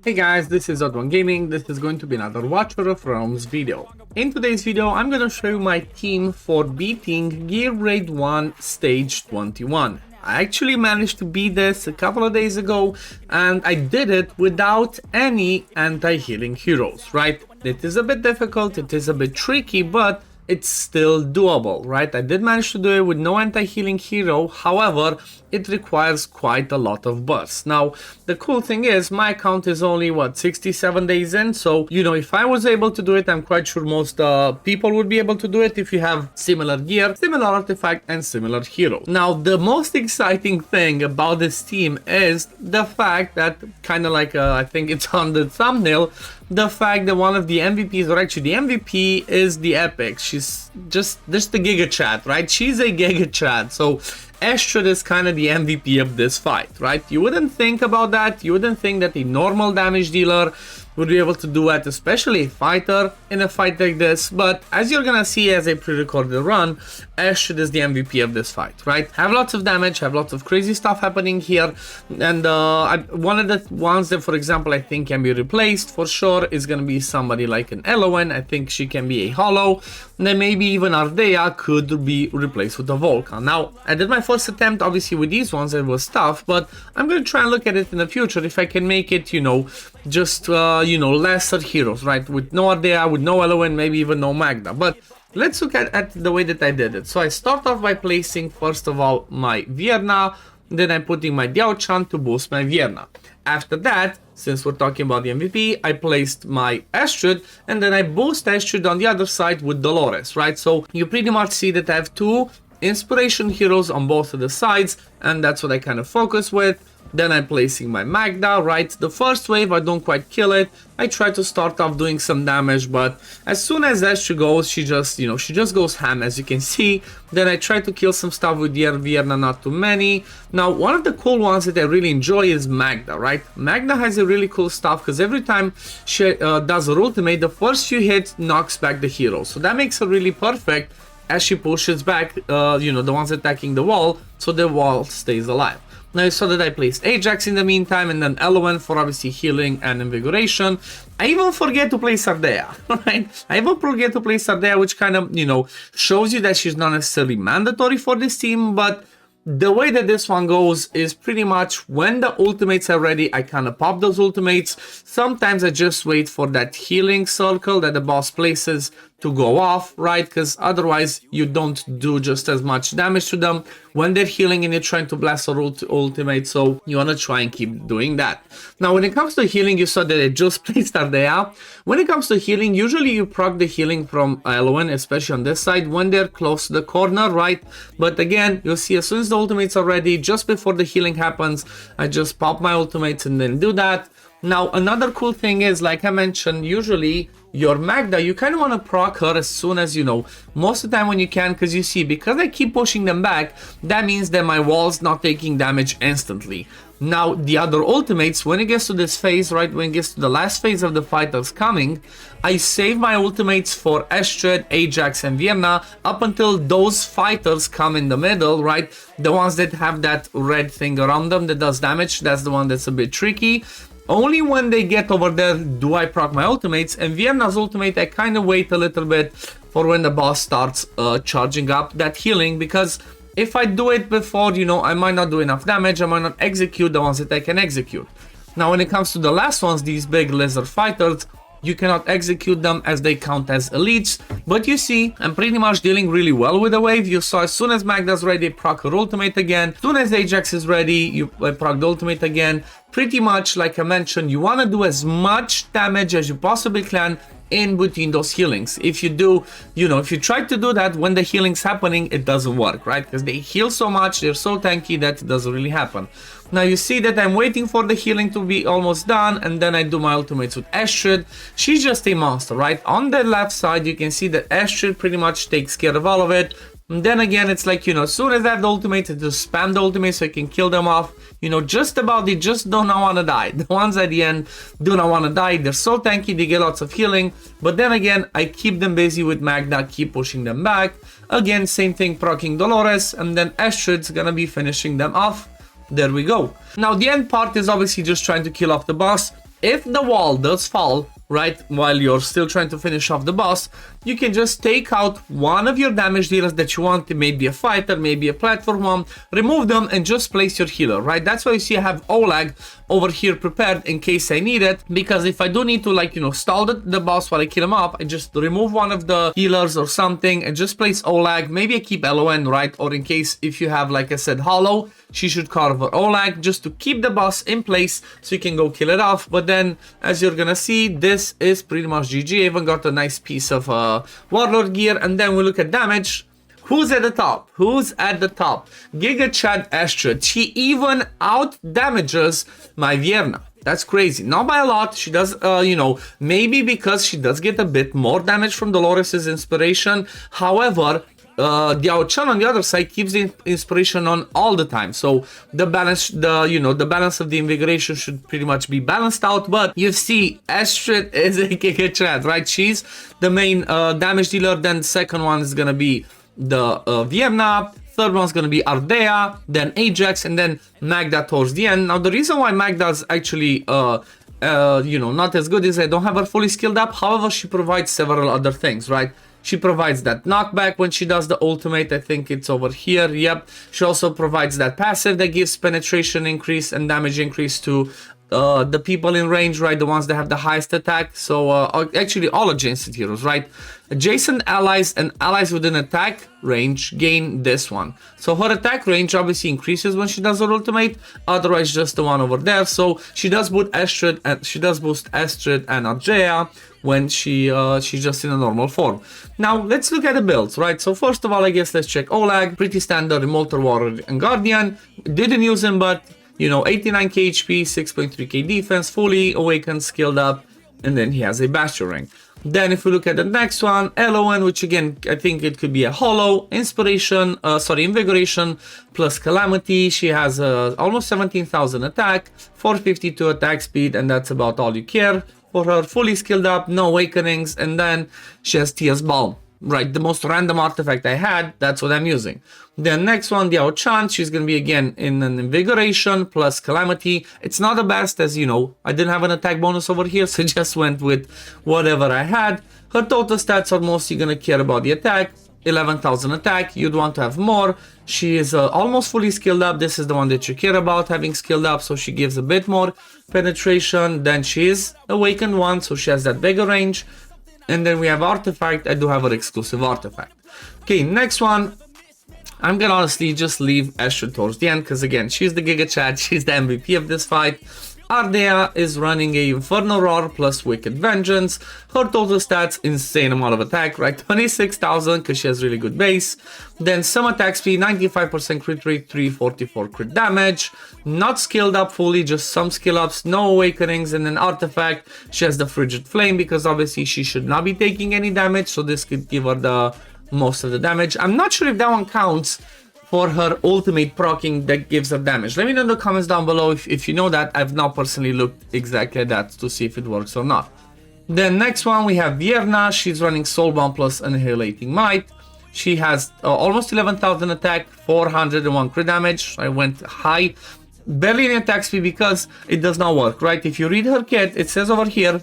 Hey guys, this is OddOneGaming. This is going to be another Watcher of Realms video. In today's video, I'm going to show you my team for beating Gear Raid 1 Stage 21. I actually managed to beat this a couple of days ago, and I did it without any anti-healing heroes, right? It is a bit difficult, it is a bit tricky, but it's still doable, right? I did manage to do it with no anti-healing hero, however, it requires quite a lot of bursts. Now, the cool thing is, my account is only, 67 days in, so, if I was able to do it, I'm quite sure most people would be able to do it if you have similar gear, similar artifact, and similar heroes. Now, the most exciting thing about this team is the fact that, kind of like, I think it's on the thumbnail, the fact that one of the MVPs, or actually the MVP, is the Epic. She's just the GIGACHAD, right? She's a GIGACHAD, so Astrid is kind of the MVP of this fight, right? You wouldn't think about that. You wouldn't think that a normal damage dealer would be able to do that, especially a fighter in a fight like this. But as you're gonna see as a pre-recorded run, Astrid is the MVP of this fight, right? Have lots of damage, have lots of crazy stuff happening here. And one of the ones that, for example, I think can be replaced for sure is gonna be somebody like an Elowen. I think she can be a hollow. And then maybe even Ardea could be replaced with a Vulcan. Now, I did my first attempt, obviously, with these ones. It was tough, but I'm gonna try and look at it in the future if I can make it, just lesser heroes, right? With no Ardea, with no Elowen, maybe even no Magda. But let's look at the way that I did it. So I start off by placing, first of all, my Vierna, then I'm putting my Diao-chan to boost my Vierna. After that, since we're talking about the MVP, I placed my Astrid, and then I boost Astrid on the other side with Dolores, right? So you pretty much see that I have two inspiration heroes on both of the sides, and that's what I kind of focus with. Then I'm placing my Magda, right? The first wave, I don't quite kill it. I try to start off doing some damage, but as soon as Astrid goes, she just goes ham, as you can see. Then I try to kill some stuff with Vierna, not too many. Now, one of the cool ones that I really enjoy is Magda, right? Magda has a really cool stuff, because every time she does her ultimate, the first few hits knocks back the hero. So that makes her really perfect as she pushes back, the ones attacking the wall, so the wall stays alive. Now you saw that I placed Ajax in the meantime, and then Elowen for obviously healing and invigoration. I even forget to place Ardea, right? I even forget to place Ardea, which kind of, shows you that she's not necessarily mandatory for this team, but the way that this one goes is pretty much when the ultimates are ready, I kind of pop those ultimates. Sometimes I just wait for that healing circle that the boss places to go off, right? Because otherwise you don't do just as much damage to them when they're healing and you're trying to blast or ultimate, so you want to try and keep doing that. Now, when it comes to healing, you saw that I just placed Ardea. When it comes to healing, usually you proc the healing from Elowen, especially on this side, when they're close to the corner, right? But again, you'll see as soon as the ultimates are ready, just before the healing happens, I just pop my ultimates and then do that. Now, another cool thing is, like I mentioned, usually your Magda, you kind of want to proc her as soon as, most of the time when you can, because you see, because I keep pushing them back, that means that my wall's not taking damage instantly. Now, the other ultimates, when it gets to this phase, right, when it gets to the last phase of the fighters coming, I save my ultimates for Astrid, Ajax, and Vierna up until those fighters come in the middle, right? The ones that have that red thing around them that does damage, that's the one that's a bit tricky. Only when they get over there do I proc my ultimates, and Vierna's ultimate I kind of wait a little bit for when the boss starts charging up that healing, because if I do it before, I might not do enough damage, I might not execute the ones that I can execute. Now, when it comes to the last ones, these big lizard fighters, you cannot execute them as they count as elites, but you see, I'm pretty much dealing really well with the wave. You saw as soon as Magda's ready, proc her ultimate again. As soon as Ajax is ready, I proc the ultimate again. Pretty much, like I mentioned, you want to do as much damage as you possibly can in between those healings. If you do, if you try to do that when the healing's happening, it doesn't work, right? Because they heal so much, they're so tanky that it doesn't really happen. Now you see that I'm waiting for the healing to be almost done, and then I do my ultimates with Astrid. She's just a monster, right? On the left side, you can see that Astrid pretty much takes care of all of it. And then again, it's like, as soon as I have the ultimate, I just spam the ultimate so I can kill them off. Just about, they just do not want to die. The ones at the end do not want to die. They're so tanky, they get lots of healing. But then again, I keep them busy with Magda, keep pushing them back. Again, same thing, proccing Dolores, and then Astrid's gonna be finishing them off. There we go. Now, the end part is obviously just trying to kill off the boss. if the wall does fall, right, while you're still trying to finish off the boss, you can just take out one of your damage dealers that you want. It may be a fighter, maybe a platform one, remove them and just place your healer, right? That's why you see I have Oleg over here prepared in case I need it, because if I do need to, like, you know, stall the boss while I kill him up, I just remove one of the healers or something and just place Oleg. Maybe I keep LON, right? Or in case if you have, like I said, Hollow, she should cover Oleg just to keep the boss in place so you can go kill it off. But then, as you're gonna see, this is pretty much GG. I even got a nice piece of Warlord gear. And then we look at damage. Who's at the top? Who's at the top? GIGACHAD Astrid. She even out damages my Vierna. That's crazy. Not by a lot. She does, you know, maybe because she does get a bit more damage from Dolores' inspiration. However, GIGACHAD on the other side keeps the inspiration on all the time, so the balance, the balance of the invigoration should pretty much be balanced out. But you see, Astrid is a GIGACHAD, right? She's the main damage dealer. Then second one is gonna be the Vienna. Third one's gonna be Ardea, then Ajax, and then Magda towards the end. Now the reason why Magda's actually you know, not as good is I don't have her fully skilled up. However, she provides several other things, right? She provides that knockback when she does the ultimate. I think it's over here. Yep. She also provides that passive that gives penetration increase and damage increase to the people in range, right? The ones that have the highest attack. So actually all adjacent heroes, right? Adjacent allies and allies within attack range gain this one. So her attack range obviously increases when she does her ultimate, otherwise just the one over there. So she does boost Astrid and Ardea when she's just in a normal form. Now let's look at the builds, right? So first of all, I guess let's check Oleg. Pretty standard Immortal Warrior and Guardian. Didn't use him, but you know, 89k HP, 6.3k defense, fully awakened, skilled up, and then he has a Bastion ring. Then if we look at the next one, LON, which again, I think it could be a Hollow, Invigoration plus Calamity. She has almost 17,000 attack, 452 attack speed, and that's about all you care for her. Fully skilled up, no awakenings, and then she has Tia's Balm. Right, the most random artifact I had, that's what I'm using. Then next one, GIGACHAD, she's gonna be again in an Invigoration plus Calamity. It's not the best, as you know, I didn't have an attack bonus over here, so just went with whatever I had. Her total stats are mostly gonna care about the attack, 11,000 attack, you'd want to have more. She is almost fully skilled up, this is the one that you care about, having skilled up, so she gives a bit more penetration. Then she is awakened one, so she has that bigger range. And then we have artifact. I do have an exclusive artifact. Okay, next one. I'm gonna honestly just leave Astrid towards the end because again, she's the GIGACHAD, she's the MVP of this fight. Ardea is running a Inferno Roar plus Wicked Vengeance. Her total stats, insane amount of attack, right? 26,000 because she has really good base. Then some attack speed, 95% crit rate, 344 crit damage. Not skilled up fully, just some skill ups, no awakenings. And then artifact, she has the Frigid Flame because obviously she should not be taking any damage. So this could give her the most of the damage. I'm not sure if that one counts for her ultimate proccing that gives her damage. Let me know in the comments down below if you know that. I've not personally looked exactly at that to see if it works or not. Then next one we have Vierna. She's running Soulbound plus Annihilating Might. She has almost 11,000 attack, 401 crit damage. I went high. Barely any attack speed because it does not work, right? If you read her kit, it says over here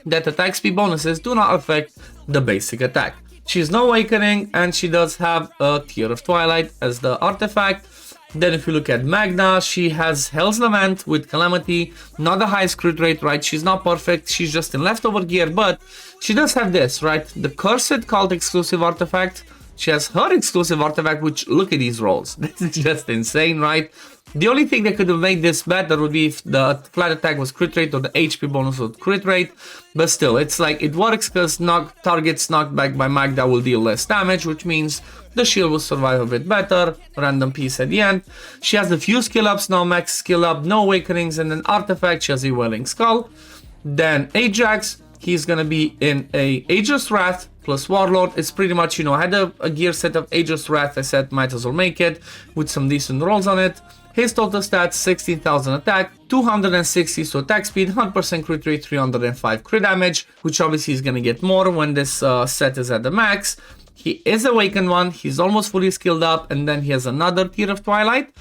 that attack speed bonuses do not affect the basic attack. She's no awakening and she does have a Tear of Twilight as the artifact. Then if you look at Magda, she has Hell's Lament with Calamity, not the highest crit rate, right? She's not perfect, she's just in leftover gear, but she does have this, right? The Cursed Cult exclusive artifact. She has her exclusive artifact, which look at these rolls. This is just insane, right? The only thing that could have made this better would be if the flat attack was crit rate or the HP bonus was crit rate. But still, it's like it works because targets knocked back by Magda will deal less damage, which means the shield will survive a bit better. Random piece at the end. She has a few skill ups, no max skill up, no awakenings, and then artifact, she has a Welling Skull. Then Ajax, he's gonna be in a Aegis Wrath plus Warlord. It's pretty much, you know, I had a gear set of Aegis Wrath. I said might as well make it with some decent rolls on it. His total stats, 16,000 attack, 260 so attack speed, 100% crit rate, 305 crit damage, which obviously is going to get more when this set is at the max. He is awakened one, he's almost fully skilled up, and then he has another Tear of Twilight.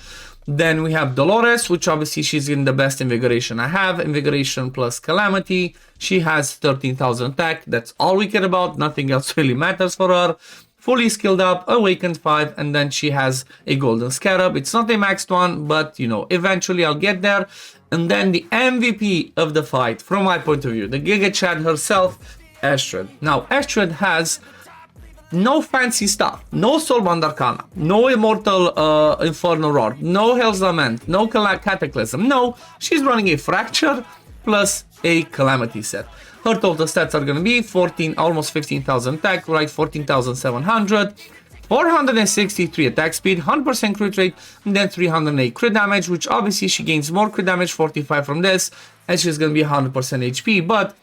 Then we have Dolores, which obviously she's in the best invigoration I have, invigoration plus calamity. She has 13,000 attack. That's all we care about. Nothing else really matters for her. Fully skilled up, awakened 5, and then she has a golden scarab. It's not a maxed one, but you know, eventually I'll get there. And then the MVP of the fight, from my point of view, the GIGACHAD herself, Astrid. Now, Astrid has no fancy stuff, no Soulbound Arcana, no Immortal Infernal Roar, no Hell's Lament, no Cataclysm. No, she's running a Fracture plus a Calamity set. Her total stats are going to be 14, almost 15,000 attack, right? 14,700, 463 attack speed, 100% crit rate, and then 308 crit damage, which obviously she gains more crit damage, 45 from this, and she's going to be 100% HP. But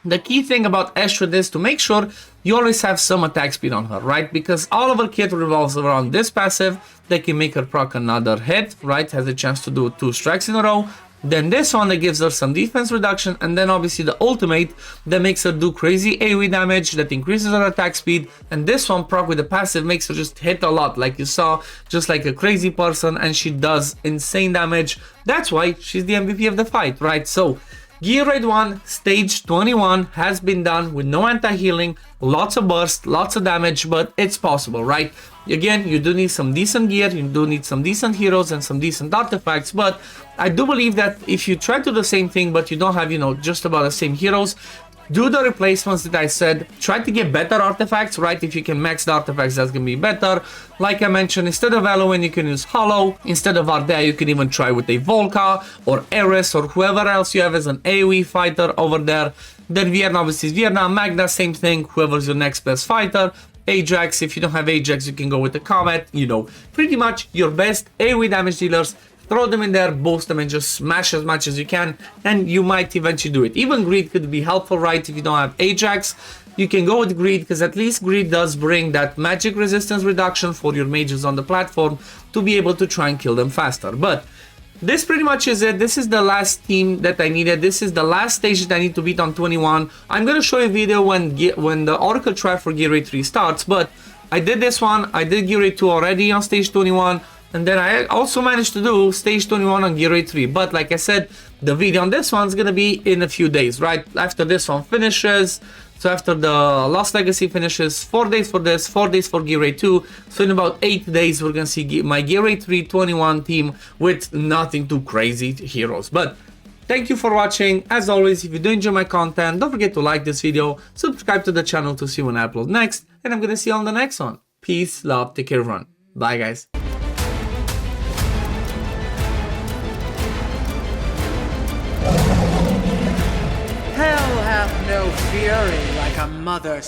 the key thing about Astrid is to make sure you always have some attack speed on her, right? Because all of her kit revolves around this passive that can make her proc another hit, right? Has a chance to do 2 strikes in a row. Then this one that gives her some defense reduction, and then obviously the ultimate that makes her do crazy AoE damage that increases her attack speed, and this one proc with the passive makes her just hit a lot like you saw, just like a crazy person, and she does insane damage. That's why she's the MVP of the fight, right? So Gear Raid 1 stage 21 has been done with no anti-healing, lots of burst, lots of damage, but it's possible, right? Again, you do need some decent gear, you do need some decent heroes and some decent artifacts, but I do believe that if you try to do the same thing but you don't have, you know, just about the same heroes, do the replacements that I said, try to get better artifacts, right? If you can max the artifacts, that's gonna be better. Like I mentioned, instead of Elowen, you can use Hollow. Instead of Ardea, you can even try with a Volca or Eris or whoever else you have as an AoE fighter over there. Then Vienna, obviously is Vienna. Magna, same thing, whoever's your next best fighter. Ajax, if you don't have Ajax, you can go with the Comet. You know, pretty much your best AoE damage dealers. Throw them in there, boost them, and just smash as much as you can, and you might eventually do it. Even Greed could be helpful, right? If you don't have Ajax, you can go with Greed, because at least Greed does bring that magic resistance reduction for your mages on the platform to be able to try and kill them faster. But this pretty much is it. This is the last team that I needed. This is the last stage that I need to beat on 21. I'm going to show you a video when the Oracle trial for Gear Raid 3 starts, but I did this one. I did Gear Raid 2 already on stage 21. And then I also managed to do stage 21 on Gear Raid 3. But like I said, the video on this one's gonna be in a few days, right? After this one finishes, so after the Lost Legacy finishes, 4 days for this, 4 days for Gear Raid 2. So in about 8 days, we're gonna see my Gear Raid 3 21 team with nothing too crazy heroes. But thank you for watching. As always, if you do enjoy my content, don't forget to like this video, subscribe to the channel to see when I upload next, and I'm gonna see you on the next one. Peace, love, take care, everyone. Bye, guys. Hell hath no fury like a mother